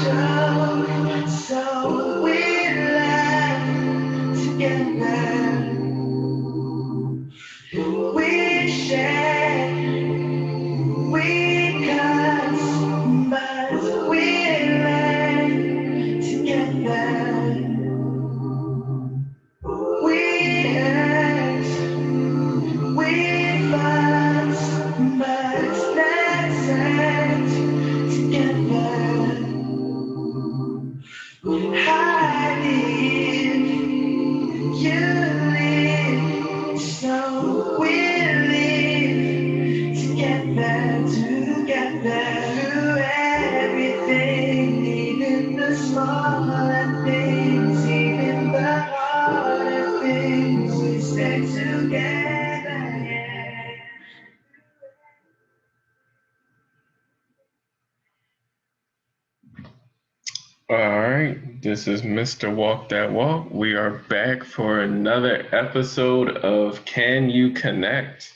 joke, so we laugh together. We share, we cuss, but we learn together. We hurt, we fuss, but that's hurt together. I live, you live, so we live together through everything, even the smaller things, even the harder things. We stay together, yeah. All right, this is Mr. Walk That Walk. We are back for another episode of Can You Connect?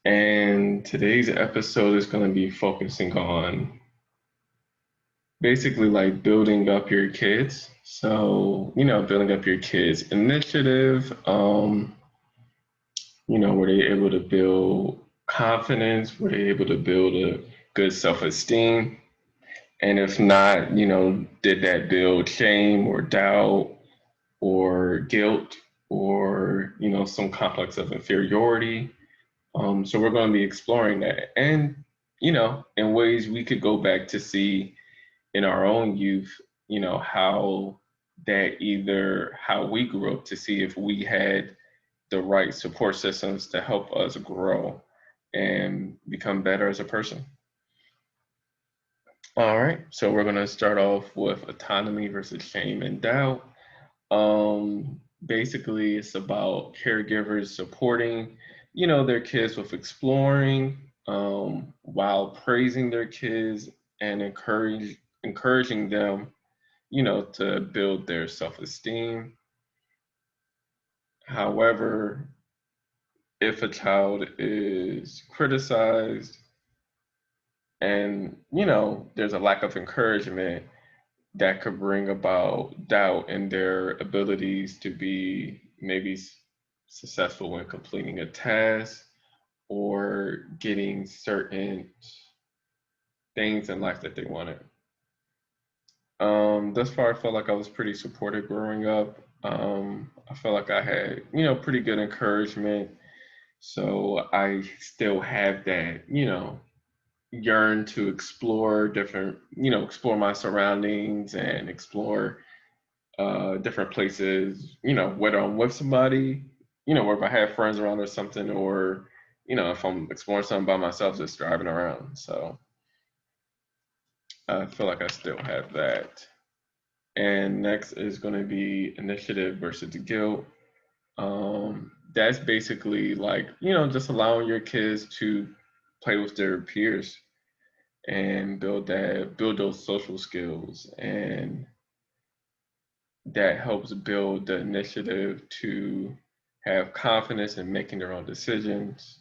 And today's episode is going to be focusing on basically like building up your kids. So, building up your kids' initiative. Were they able to build confidence? Were they able to build a good self-esteem? And if not, did that build shame or doubt or guilt or, some complex of inferiority? So we're going to be exploring that. And, in ways we could go back to see in our own youth, how that either how we grew up to see if we had the right support systems to help us grow and become better as a person. All right, so we're going to start off with autonomy versus shame and doubt. Basically, it's about caregivers supporting, their kids with exploring, while praising their kids and encouraging them, to build their self-esteem. However, if a child is criticized and, there's a lack of encouragement, that could bring about doubt in their abilities to be maybe successful in completing a task or getting certain things in life that they wanted. Thus far, I felt like I was pretty supported growing up. I felt like I had, pretty good encouragement. So I still have that, yearn to explore different, explore my surroundings and explore different places, whether I'm with somebody, or if I have friends around or something, or, if I'm exploring something by myself, just driving around. So I feel like I still have that. And next is going to be initiative versus guilt. That's basically like, just allowing your kids to play with their peers and build those social skills, and that helps build the initiative to have confidence in making their own decisions.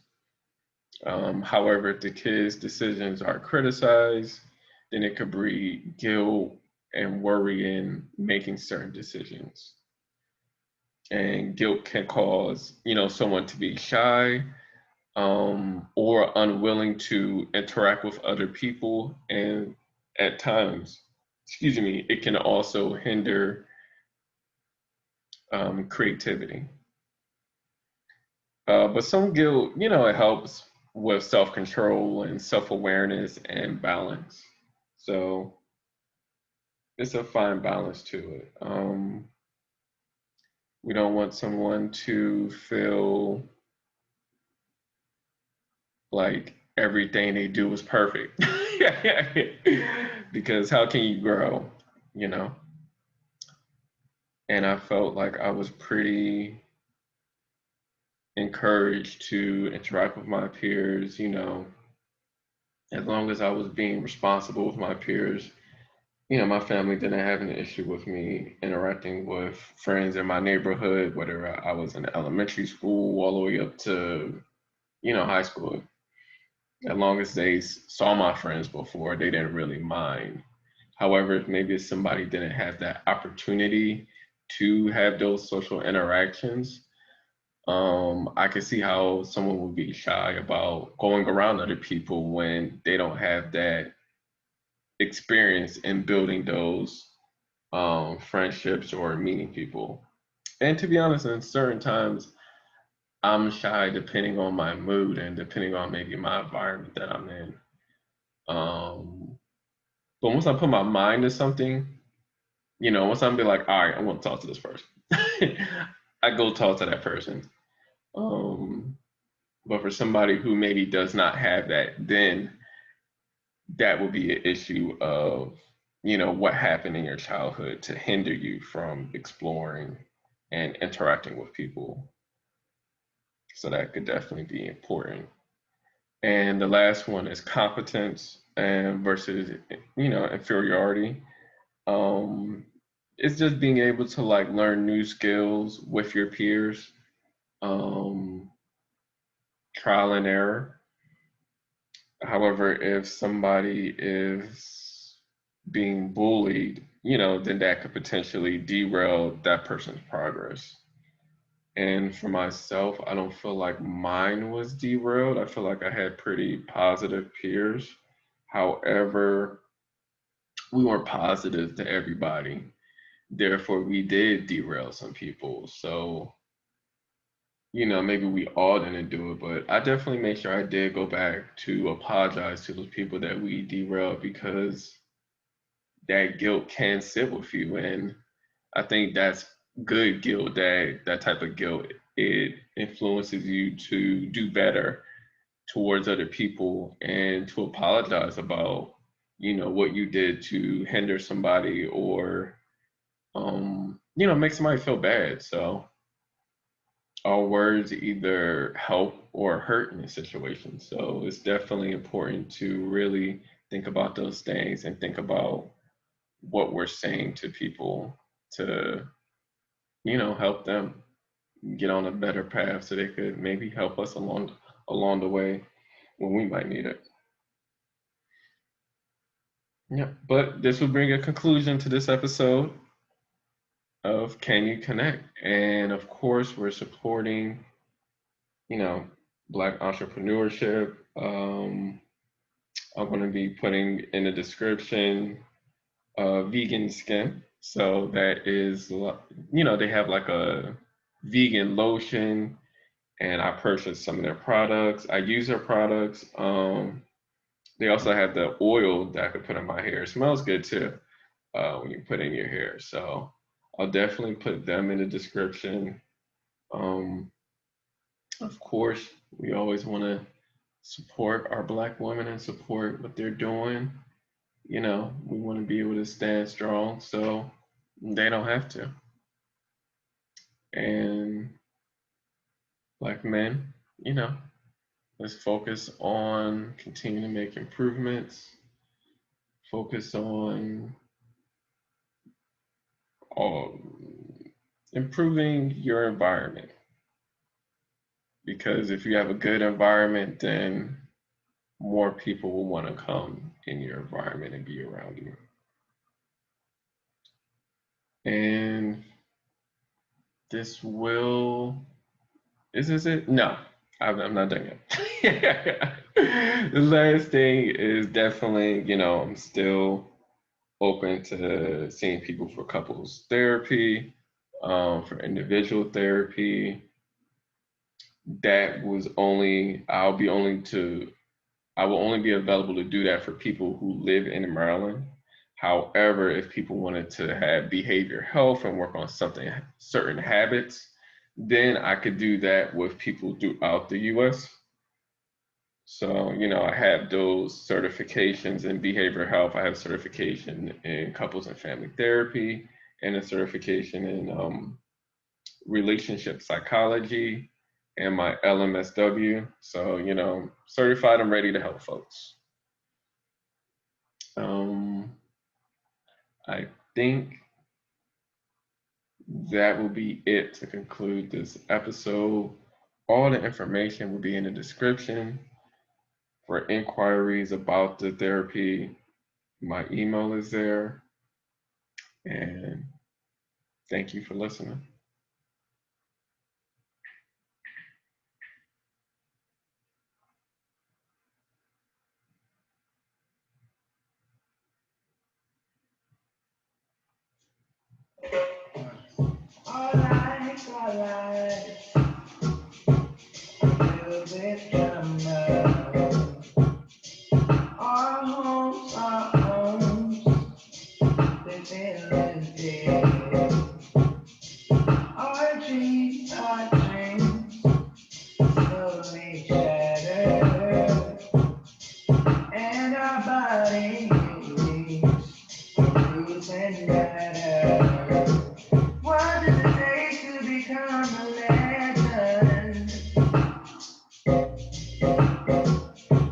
However, if the kids' decisions are criticized, then it could breed guilt and worry in making certain decisions. And guilt can cause, someone to be shy, or unwilling to interact with other people. And at times, it can also hinder creativity. But some guilt, it helps with self control and self awareness and balance. So it's a fine balance to it. We don't want someone to feel like everything they do is perfect. Because how can you grow, you know? And I felt like I was pretty encouraged to interact with my peers, as long as I was being responsible with my peers. My family didn't have an issue with me interacting with friends in my neighborhood, whether I was in elementary school all the way up to, high school. As long as they saw my friends before, they didn't really mind. However, if maybe if somebody didn't have that opportunity to have those social interactions, I can see how someone would be shy about going around other people when they don't have that experience in building those friendships or meeting people. And to be honest, in certain times, I'm shy depending on my mood and depending on maybe my environment that I'm in. Um, but once I put my mind to something, once I'm be like, all right, I want to talk to this person, I go talk to that person. Um, but for somebody who maybe does not have that, then that would be an issue of, what happened in your childhood to hinder you from exploring and interacting with people. So that could definitely be important. And the last one is competence and versus, inferiority. Um, it's just being able to like learn new skills with your peers, um, trial and error. However, if somebody is being bullied, then that could potentially derail that person's progress. And for myself, I don't feel like mine was derailed. I feel like I had pretty positive peers. However, we weren't positive to everybody. Therefore, we did derail some people. So, maybe we all didn't do it, but I definitely made sure I did go back to apologize to those people that we derailed because that guilt can sit with you. And I think that's good guilt, that type of guilt. It influences you to do better towards other people and to apologize about, what you did to hinder somebody or, make somebody feel bad. So our words either help or hurt in a situation. So it's definitely important to really think about those things and think about what we're saying to people to, help them get on a better path so they could maybe help us along the way when we might need it. Yeah. But this will bring a conclusion to this episode of Can You Connect? And of course, we're supporting, you know, Black entrepreneurship. I'm going to be putting in the description vegan skin. So that is, they have like a vegan lotion, and I purchased some of their products. I use their products. They also have the oil that I could put in my hair. It smells good too when you put in your hair. So I'll definitely put them in the description. Um, of course, we always want to support our Black women and support what they're doing. We want to be able to stand strong so they don't have to. And Black men, let's focus on continuing to make improvements, focus on um, improving your environment. Because if you have a good environment, then more people will want to come in your environment and be around you. And this will, is this it? No, I'm not done yet. The last thing is definitely, I'm still open to seeing people for couples therapy, for individual therapy. That was only, I will only be available to do that for people who live in Maryland. However, if people wanted to have behavior health and work on something, certain habits, then I could do that with people throughout the US. So, I have those certifications in behavioral health. I have certification in couples and family therapy and a certification in relationship psychology and my LMSW. So, certified and ready to help folks. Um, I think that will be it to conclude this episode. All the information will be in the description. For inquiries about the therapy, my email is there. And thank you for listening. Alright, alright. A little bit drama. Our homes, they've been lifted. Our dreams slowly shattered. And our bodies bruised and battered. What does it take to become a legend?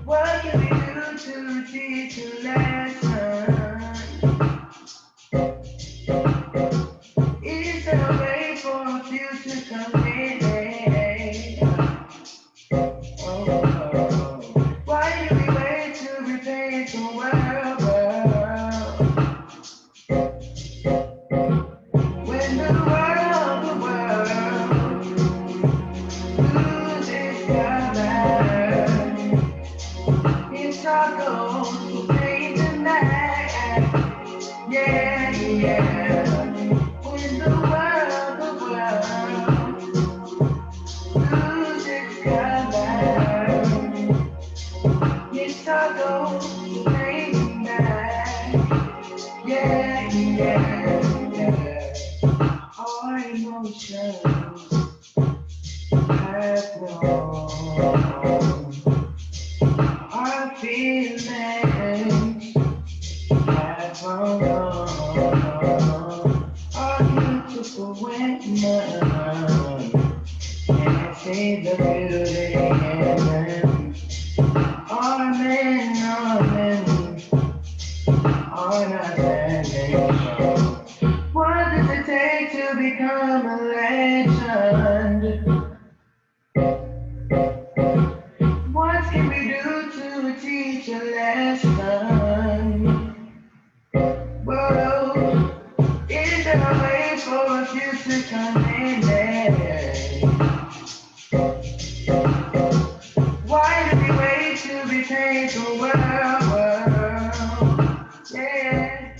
What can we do to teach a lesson? Is there a way for a future commitment? Oh, why do we wait to repaint the world? When the world loses color, it's our goal to paint the night. Yeah, yeah. When the world loses color, it's our goal to paint the night. Yeah, yeah, yeah. Our emotions have grown. Our feelings have grown. Our beautiful women can't see the beauty in them. Our men are not standing strong. What does it take to become a legend? What can we do to teach a lesson? Whoa, is there a way for a future commitment? Why do we wait to be paid the world? Yeah.